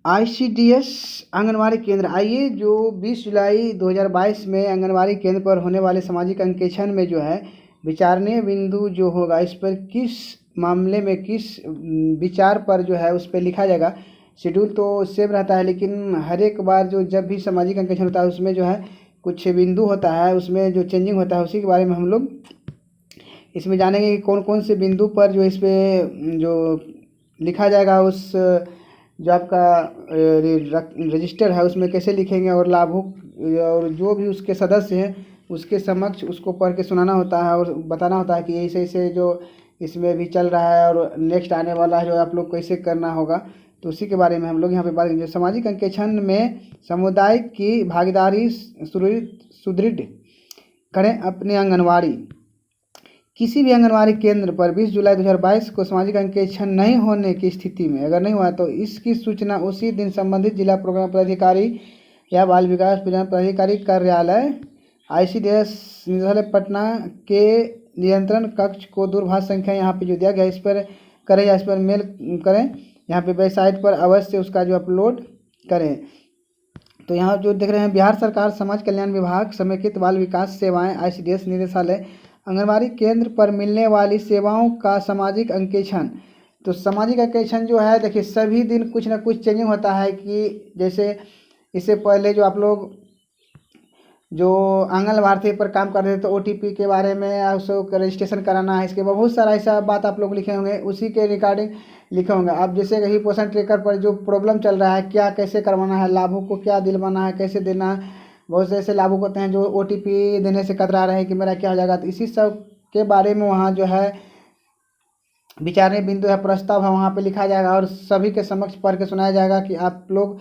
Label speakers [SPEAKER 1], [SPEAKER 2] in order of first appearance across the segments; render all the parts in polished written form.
[SPEAKER 1] ICDS anganwadi केंद्र। आइए जो 20 जुलाई 2022 में आंगनवाड़ी केंद्र पर होने वाले सामाजिक अंकेक्षण में जो है विचारणीय बिंदु जो होगा, इस पर किस मामले में किस विचार पर जो है उस पर लिखा जाएगा। शेड्यूल तो सेम रहता है, लेकिन हर एक बार जो जब भी सामाजिक अंकेक्षण होता है उसमें जो है कुछ बिंदु होता है, उसमें जो चेंजिंग होता है उसी के बारे में हम लोग इसमें जानेंगे कि कौन कौन से बिंदु पर जो इस पर जो लिखा जाएगा, उस जो आपका रजिस्टर है उसमें कैसे लिखेंगे, और लाभुक और जो भी उसके सदस्य हैं उसके समक्ष उसको पढ़ के सुनाना होता है और बताना होता है कि ऐसे ऐसे जो इसमें भी चल रहा है और नेक्स्ट आने वाला है जो आप लोग कैसे करना होगा। तो उसी के बारे में हम लोग यहाँ पे बात करेंगे। सामाजिक अंकेक्षण में समुदाय की भागीदारी सुदृढ़ करें अपनी आंगनवाड़ी। किसी भी आंगनवाड़ी केंद्र पर 20 जुलाई 2022 को सामाजिक अंकेक्षण नहीं होने की स्थिति में अगर नहीं हुआ तो इसकी सूचना उसी दिन संबंधित जिला प्रोग्राम पदाधिकारी या बाल विकास पदाधिकारी कार्यालय आईसीडीएस निदेशालय पटना के नियंत्रण कक्ष को दूरभाष संख्या यहाँ पे जो दिया गया इस पर करें या इस पर मेल करें, यहाँ पे वेबसाइट पर अवश्य उसका जो अपलोड करें। तो यहाँ जो देख रहे हैं बिहार सरकार समाज कल्याण विभाग समेकित बाल विकास सेवाएं आईसीडीएस निदेशालय आंगनवाड़ी केंद्र पर मिलने वाली सेवाओं का सामाजिक अंकेक्षण। तो सामाजिक अंकेक्षण जो है देखिए सभी दिन कुछ ना कुछ चेंजिंग होता है कि जैसे इससे पहले जो आप लोग जो आंगनवाड़ी पर काम कर रहे थे तो ओटीपी के बारे में उसको रजिस्ट्रेशन कराना है, इसके बाद बहुत सारा ऐसा बात आप लोग लिखे होंगे, उसी के रिगार्डिंग लिखे होंगे। अब जैसे कहीं पोषण ट्रैकर पर जो प्रॉब्लम चल रहा है, क्या कैसे करवाना है, लाभों को क्या दिलवाना है, कैसे देना है, बहुत से ऐसे लाभुक होते हैं जो ओटीपी देने से कतरा रहे हैं कि मेरा क्या हो जाएगा। तो इसी सब के बारे में वहाँ जो है विचारणीय बिंदु है, प्रस्ताव है, वहाँ पे लिखा जाएगा और सभी के समक्ष पढ़ के सुनाया जाएगा कि आप लोग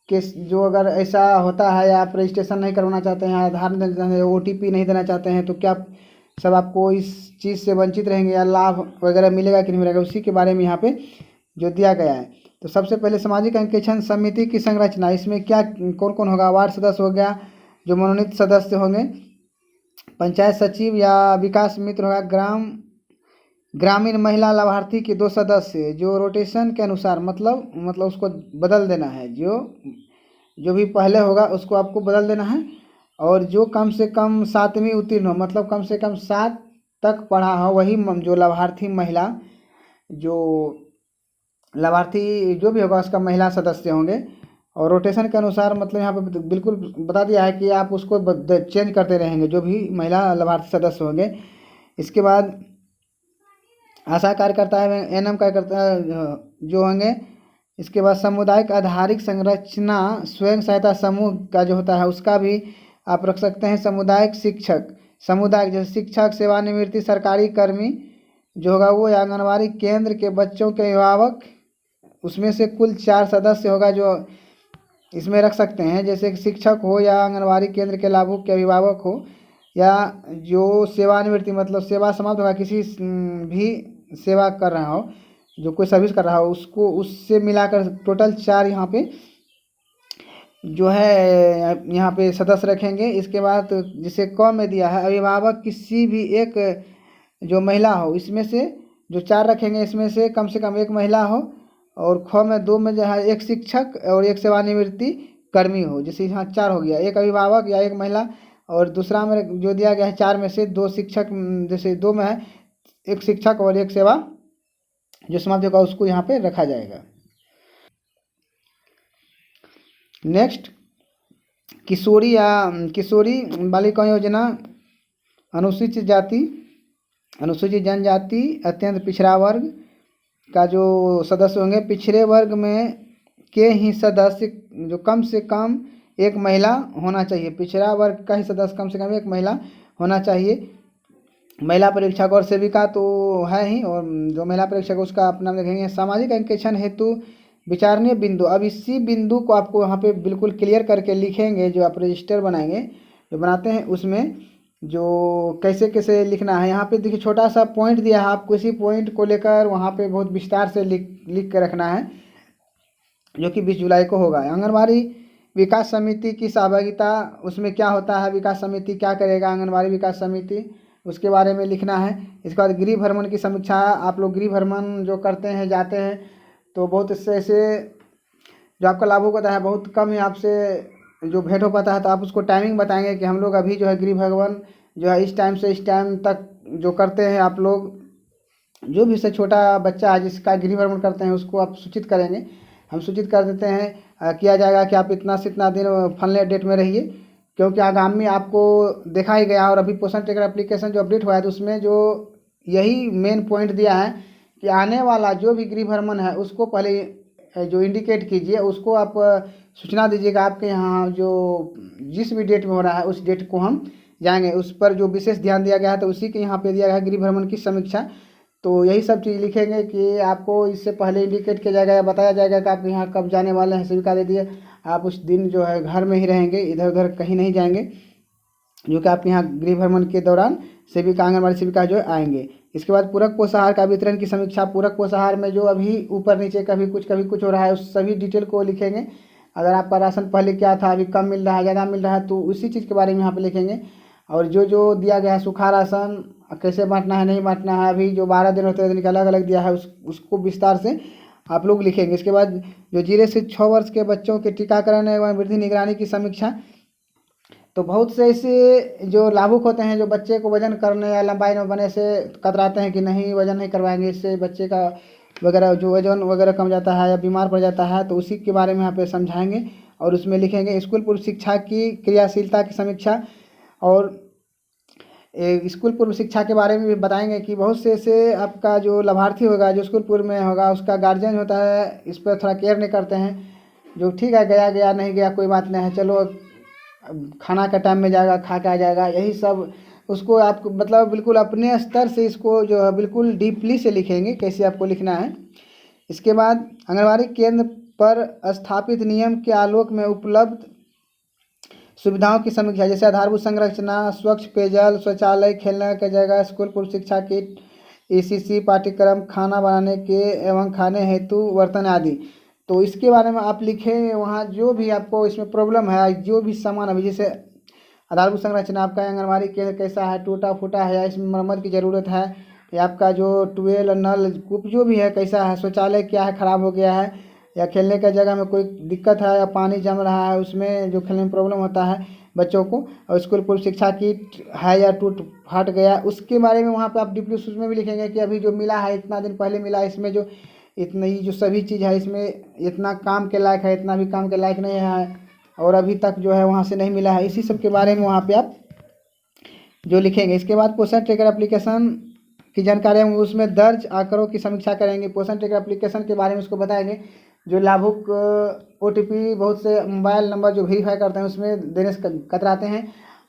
[SPEAKER 1] के जो अगर ऐसा होता है या आप रजिस्ट्रेशन नहीं करवाना चाहते हैं, आधार नहीं देना चाहते हैं, ओटीपी नहीं देना चाहते हैं, तो क्या सब आपको इस चीज़ से वंचित रहेंगे या लाभ वगैरह मिलेगा कि नहीं मिलेगा, उसी के बारे में यहाँ पे जो दिया गया है। तो सबसे पहले सामाजिक अंकेक्षण समिति की संरचना, इसमें क्या कौन कौन होगा। वार्ड सदस्य हो गया जो मनोनीत सदस्य होंगे, पंचायत सचिव या विकास मित्र होगा, ग्रामीण महिला लाभार्थी के 2 सदस्य जो रोटेशन के अनुसार मतलब उसको बदल देना है, जो भी पहले होगा उसको आपको बदल देना है, और जो कम से कम 7वीं उत्तीर्ण हो, मतलब कम से कम 7 तक पढ़ा हो, वही जो लाभार्थी महिला जो लाभार्थी जो भी होगा उसका महिला सदस्य होंगे। और रोटेशन के अनुसार मतलब यहाँ पे बिल्कुल बता दिया है कि आप उसको चेंज करते रहेंगे जो भी महिला लाभार्थी सदस्य होंगे। इसके बाद आशा कार्यकर्ता है, एनएम कार्यकर्ता जो होंगे। इसके बाद सामुदायिक आधारिक संरचना स्वयं सहायता समूह का जो होता है उसका भी आप रख सकते हैं। सामुदायिक शिक्षक, सामुदायिक जैसे शिक्षक, सेवानिवृत्ति सरकारी कर्मी जो होगा वो, या आंगनवाड़ी केंद्र के बच्चों के अभिभावक, उसमें से कुल 4 सदस्य होगा जो इसमें रख सकते हैं। जैसे शिक्षक हो या आंगनवाड़ी केंद्र के लाभुक के अभिभावक हो, या जो सेवानिवृत्ति मतलब सेवा समाप्त होगा, किसी भी सेवा कर रहा हो, जो कोई सर्विस कर रहा हो उसको, उससे मिलाकर टोटल 4 यहाँ पे जो है यहाँ पे सदस्य रखेंगे। इसके बाद जिसे क में दिया है अभिभावक किसी भी एक जो महिला हो, इसमें से जो 4 रखेंगे इसमें से कम 1 महिला हो, और ख में 2 में जो है 1 शिक्षक और 1 सेवानिवृत्ति कर्मी हो। जैसे यहाँ 4 हो गया, 1 अभिभावक या 1 महिला, और दूसरा में जो दिया गया है 4 में से 2 शिक्षक, जैसे 2 में है 1 शिक्षक और 1 सेवा जो समाप्त होगा उसको यहाँ पे रखा जाएगा। नेक्स्ट, किशोरी बालिका योजना, अनुसूचित जाति, अनुसूचित जनजाति, अत्यंत पिछड़ा वर्ग का जो सदस्य होंगे। पिछड़े वर्ग में के ही सदस्य जो कम से कम 1 महिला होना चाहिए। पिछड़ा वर्ग का ही सदस्य कम से कम 1 महिला होना चाहिए। महिला परीक्षक और सेविका तो है ही, और जो महिला परीक्षक उसका अपना लिखेंगे। सामाजिक अंकेक्षण हेतु विचारणीय बिंदु, अब इसी बिंदु को आपको यहाँ पे बिल्कुल क्लियर करके लिखेंगे। जो आप रजिस्टर बनाएंगे, जो बनाते हैं उसमें जो कैसे कैसे लिखना है, यहाँ पे देखिए छोटा सा पॉइंट दिया है, आपको इसी पॉइंट को लेकर वहाँ पे बहुत विस्तार से लिख के रखना है, जो कि 20 जुलाई को होगा। आंगनवाड़ी विकास समिति की सहभागिता, उसमें क्या होता है, विकास समिति क्या करेगा, आंगनवाड़ी विकास समिति, उसके बारे में लिखना है। इसके बाद गृह भ्रमण की समीक्षा, आप लोग गृह भ्रमण जो करते हैं, जाते हैं, तो बहुत इससे ऐसे जो आपका लाभुक होता है बहुत कम ही आपसे जो भेंट हो पाता है, तो आप उसको टाइमिंग बताएंगे कि हम लोग अभी जो है गृह भ्रमण जो है इस टाइम से इस टाइम तक जो करते हैं। आप लोग जो भी से छोटा बच्चा है जिसका गृह भ्रमण करते हैं उसको आप सूचित करेंगे, हम सूचित कर देते हैं, किया जाएगा कि आप इतना से इतना दिन फलने डेट में रहिए। क्योंकि आगामी आपको देखा ही गया, और अभी पोषण ट्रैकर एप्लीकेशन जो अपडेट हुआ है तो उसमें जो यही मेन पॉइंट दिया है कि आने वाला जो भी गृह भ्रमण है उसको पहले जो इंडिकेट कीजिए, उसको आप सूचना दीजिएगा आपके यहाँ जो जिस भी डेट में हो रहा है उस डेट को हम जाएंगे, उस पर जो विशेष ध्यान दिया गया है तो उसी के यहाँ पे दिया गया है गृह भ्रमण की समीक्षा। तो यही सब चीज़ लिखेंगे कि आपको इससे पहले इंडिकेट किया जाएगा या बताया जाएगा कि आप यहाँ कब जाने वाले हैं, स्वीकार दे दिए। आप उस दिन जो है घर में ही रहेंगे, इधर उधर कहीं नहीं जाएंगे, जो कि आप यहाँ गृह भ्रमण के दौरान सेविका आंगनबाड़ी सेविका जो आएंगे। इसके बाद पूरक पोषाहार का वितरण की समीक्षा। पूरक पोषाहार में जो अभी ऊपर नीचे कभी कुछ हो रहा है उस सभी डिटेल को लिखेंगे। अगर आपका राशन पहले क्या था, अभी कम मिल रहा है, ज़्यादा मिल रहा है, तो उसी चीज़ के बारे में यहाँ पे लिखेंगे। और जो दिया गया है सूखा राशन कैसे बांटना है, नहीं बांटना है, अभी जो 12 दिन और 13 दिन का अलग अलग दिया है उसको विस्तार से आप लोग लिखेंगे। इसके बाद जो 0 से 6 वर्ष के बच्चों के टीकाकरण एवं वृद्धि निगरानी की समीक्षा। तो बहुत से ऐसे जो लाभुक होते हैं जो बच्चे को वजन करने या लंबाई में बने से कतराते हैं कि नहीं वजन नहीं करवाएंगे, इससे बच्चे का वगैरह जो वजन वगैरह कम जाता है या बीमार पड़ जाता है, तो उसी के बारे में यहाँ पे समझाएंगे। और उसमें लिखेंगे स्कूल पूर्व शिक्षा की क्रियाशीलता की समीक्षा। और स्कूल पूर्व शिक्षा के बारे में भी बताएंगे कि बहुत से ऐसे आपका जो लाभार्थी होगा जो स्कूल पूर्व में होगा उसका गार्जियन होता है, इस पर थोड़ा केयर नहीं करते हैं, जो ठीक है गया गया नहीं गया कोई बात नहीं है, चलो खाना का टाइम में जाएगा खा के आ जाएगा, यही सब उसको आप मतलब बिल्कुल अपने स्तर से इसको जो है बिल्कुल डीपली से लिखेंगे कैसे आपको लिखना है। इसके बाद आंगनबाड़ी केंद्र पर स्थापित नियम के आलोक में उपलब्ध सुविधाओं की समीक्षा, जैसे आधारभूत संरचना, स्वच्छ पेयजल, शौचालय, खेलने की जगह, स्कूल पूर्व शिक्षा किट, ईसीसी पाठ्यक्रम, खाना बनाने के एवं खाने हेतु बर्तन आदि। तो इसके बारे में आप लिखें, वहाँ जो भी आपको इसमें प्रॉब्लम है, जो भी सामान अभी जैसे आधारभूत संरचना आपका आंगनबाड़ी केंद्र कैसा है, टूटा फूटा है या इसमें मरम्मत की ज़रूरत है, या आपका जो ट्यूबवेल नल कूप जो भी है कैसा है, शौचालय क्या है ख़राब हो गया है, या खेलने का जगह में कोई दिक्कत है या पानी जम रहा है उसमें जो खेलने में प्रॉब्लम होता है बच्चों को, और स्कूल पूर्व शिक्षा किट है या टूट फाट गया, उसके बारे में वहाँ पे आप डीपली उसमें भी लिखेंगे कि अभी जो मिला है इतना दिन पहले मिला, इसमें जो इतनी जो सभी चीज़ है इसमें इतना काम के लायक है, इतना भी काम के लायक नहीं है, और अभी तक जो है वहाँ से नहीं मिला है, इसी सब के बारे में वहाँ पे आप जो लिखेंगे। इसके बाद पोषण ट्रैकर एप्लीकेशन की जानकारी हम उसमें दर्ज आंकड़ों की समीक्षा करेंगे। पोषण ट्रैकर एप्लीकेशन के बारे में उसको बताएंगे। जो लाभुक OTP बहुत से मोबाइल नंबर जो वेरीफाई करते हैं उसमें देने से कतराते हैं,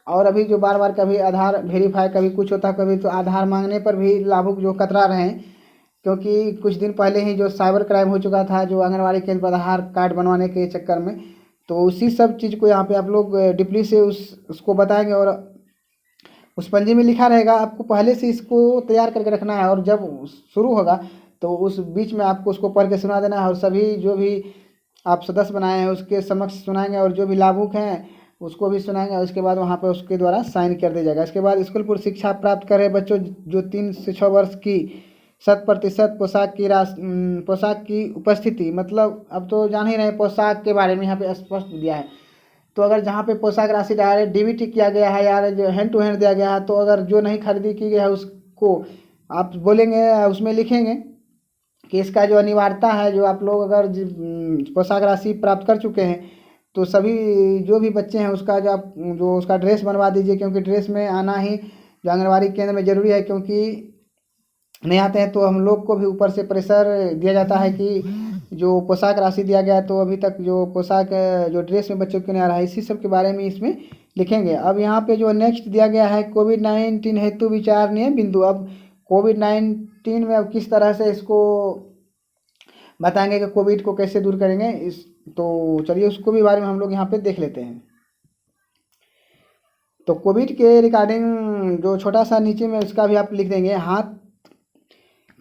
[SPEAKER 1] और अभी जो बार बार कभी आधार वेरीफाई कभी कुछ होता है कभी तो आधार मांगने पर भी लाभुक जो कतरा रहे हैं, क्योंकि कुछ दिन पहले ही जो साइबर क्राइम हो चुका था जो आंगनबाड़ी केंद्र पर आधार कार्ड बनवाने के चक्कर में, तो उसी सब चीज़ को यहाँ पे आप लोग डीपली से उसको बताएंगे। और उस पंजी में लिखा रहेगा, आपको पहले से इसको तैयार करके रखना है, और जब शुरू होगा तो उस बीच में आपको उसको पढ़ के सुना देना है, और सभी जो भी आप सदस्य बनाए हैं उसके समक्ष सुनाएंगे, और जो भी लाभुक हैं उसको भी सुनाएंगे, और उसके बाद वहाँ पर उसके द्वारा साइन कर दिया जाएगा। इसके बाद स्कूल पूर्व शिक्षा प्राप्त कर रहे बच्चों जो 3 से 6 वर्ष की 100% पोशाक की उपस्थिति, मतलब अब तो जान ही रहे पोशाक के बारे में यहाँ पे स्पष्ट दिया है। तो अगर जहाँ पे पोशाक राशि डायरेक्ट DBT किया गया है या जो हैंड टू हैंड दिया गया है, तो अगर जो नहीं खरीदी की गई है उसको आप बोलेंगे, उसमें लिखेंगे कि इसका जो अनिवार्यता है, जो आप लोग अगर पोशाक राशि प्राप्त कर चुके हैं तो सभी जो भी बच्चे हैं उसका जो उसका ड्रेस बनवा दीजिए, क्योंकि ड्रेस में आना ही जो आंगनबाड़ी केंद्र में ज़रूरी है, क्योंकि नहीं आते हैं तो हम लोग को भी ऊपर से प्रेशर दिया जाता है कि जो पोशाक राशि दिया गया है तो अभी तक जो पोशाक जो ड्रेस में बच्चों को नहीं आ रहा है, इसी सब के बारे में इसमें लिखेंगे। अब यहाँ पे जो नेक्स्ट दिया गया है कोविड-19 हेतु विचारणीय बिंदु। अब कोविड-19 में अब किस तरह से इसको बताएंगे कि कोविड को कैसे दूर करेंगे, तो चलिए उसको भी बारे में हम लोग यहाँ पे देख लेते हैं। तो कोविड के रिगार्डिंग जो छोटा सा नीचे में उसका भी आप लिख देंगे, हाथ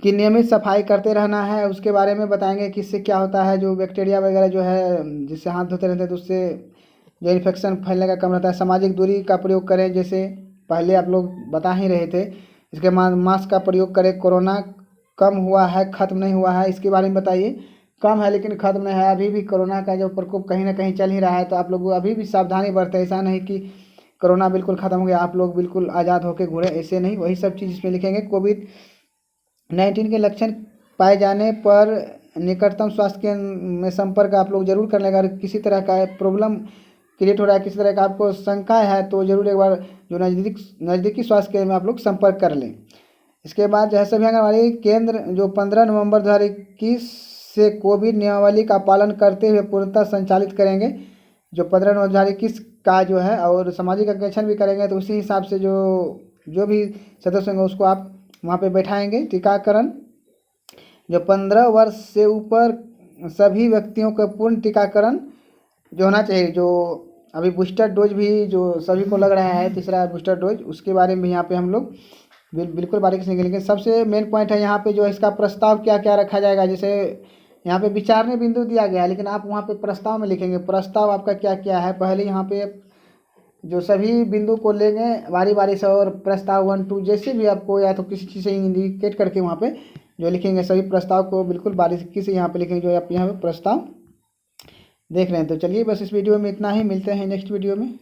[SPEAKER 1] की नियमित सफाई करते रहना है, उसके बारे में बताएंगे कि इससे क्या होता है, जो बैक्टीरिया वगैरह जो है जिससे हाथ धोते रहते हैं तो उससे जो इन्फेक्शन फैलने का कम रहता है। सामाजिक दूरी का प्रयोग करें, जैसे पहले आप लोग बता ही रहे थे। इसके बाद मास्क का प्रयोग करें, कोरोना कम हुआ है खत्म नहीं हुआ है, इसके बारे में बताइए। कम है लेकिन ख़त्म नहीं है। अभी भी कोरोना का जो प्रकोप कहीं ना कहीं चल ही रहा है, तो आप लोग अभी भी सावधानी बरतें। ऐसा नहीं कि कोरोना बिल्कुल ख़त्म हो गया, आप लोग बिल्कुल आज़ाद होकर घूरे, ऐसे नहीं। वही सब चीज़ इसमें लिखेंगे। कोविड-19 के लक्षण पाए जाने पर निकटतम स्वास्थ्य केंद्र में संपर्क आप लोग जरूर कर लेंगे। अगर किसी तरह का प्रॉब्लम क्रिएट हो रहा है, किसी तरह का आपको शंका है, तो ज़रूर एक बार जो नज़दीकी स्वास्थ्य केंद्र में आप लोग संपर्क कर लें। इसके बाद जो है सभी आंगनबाड़ी केंद्र जो 15 नवंबर 2021 से कोविड नियमावली का पालन करते हुए पूर्णतः संचालित करेंगे। जो 15 नवंबर 2021 का जो है, और सामाजिक अंकेक्षण भी करेंगे, तो उसी हिसाब से जो भी सदस्य होंगे उसको आप वहाँ पे बैठाएंगे। टीकाकरण जो 15 वर्ष से ऊपर सभी व्यक्तियों का पूर्ण टीकाकरण जो होना चाहिए। जो अभी बूस्टर डोज भी जो सभी को लग रहा है, तीसरा बूस्टर डोज, उसके बारे में यहाँ पे हम लोग बिल्कुल बारीकी से निकलेंगे। लेकिन सबसे मेन पॉइंट है यहाँ पे जो इसका प्रस्ताव क्या क्या रखा जाएगा। जैसे यहाँ पे विचारणीय बिंदु दिया गया है, लेकिन आप वहाँ पे प्रस्ताव में लिखेंगे प्रस्ताव आपका क्या क्या है। पहले यहाँ पे जो सभी बिंदु को लेंगे बारी बारी से, और प्रस्ताव 1 2 जैसे भी आपको या तो किसी चीज़ से इंडिकेट करके वहाँ पे जो लिखेंगे, सभी प्रस्ताव को बिल्कुल बारीकी से यहाँ पे लिखेंगे जो आप यहाँ पे प्रस्ताव देख रहे हैं। तो चलिए बस इस वीडियो में इतना ही, मिलते हैं नेक्स्ट वीडियो में।